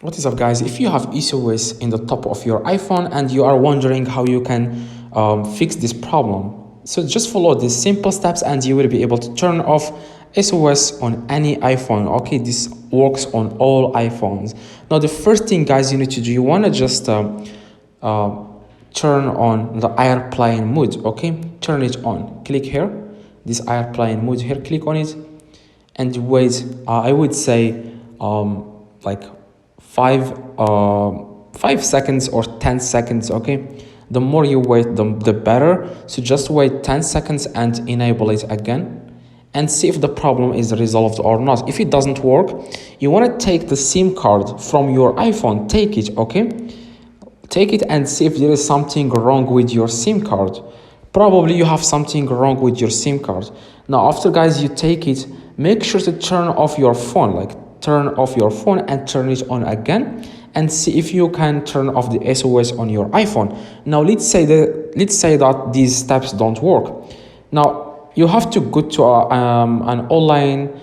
What is up, guys? If you have SOS in the top of your iPhone and you are wondering how you can fix this problem, so just follow these simple steps and you will be able to turn off SOS on any iPhone. Okay, this works on all iPhones. Now the first thing, guys, you need to do, you want to just turn on the airplane mode. Okay, turn it on. Click here, this airplane mode here, click on it and wait. I would say like 5 seconds or 10 seconds. Okay, the more you wait, the better. So just wait 10 seconds and enable it again and see if the problem is resolved or not. If it doesn't work, you want to take the SIM card from your iPhone, take it. Okay, take it and see if there is something wrong with your SIM card. Probably you have something wrong with your SIM card. Now after, guys, you take it, make sure to turn off your phone, like turn off your phone and turn it on again and see if you can turn off the SOS on your iPhone. Now let's say that these steps don't work. Now you have to go to an online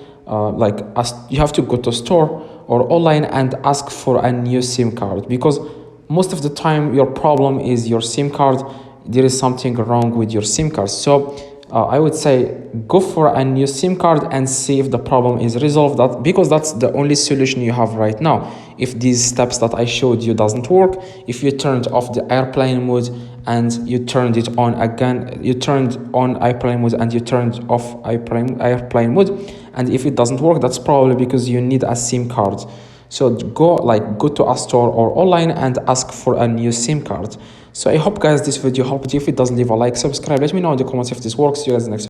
you have to go to a store or online and ask for a new SIM card, because most of the time your problem is your SIM card. There is something wrong with your SIM card. So I would say go for a new SIM card and see if the problem is resolved, because that's the only solution you have right now. If these steps that I showed you doesn't work, if you turned off the airplane mode and you turned it on again, you turned on airplane mode and you turned off airplane mode, and if it doesn't work, that's probably because you need a SIM card. So go to a store or online and ask for a new SIM card. So I hope, guys, this video helped you. If it does, leave a like, subscribe, let me know in the comments if this works. See you guys next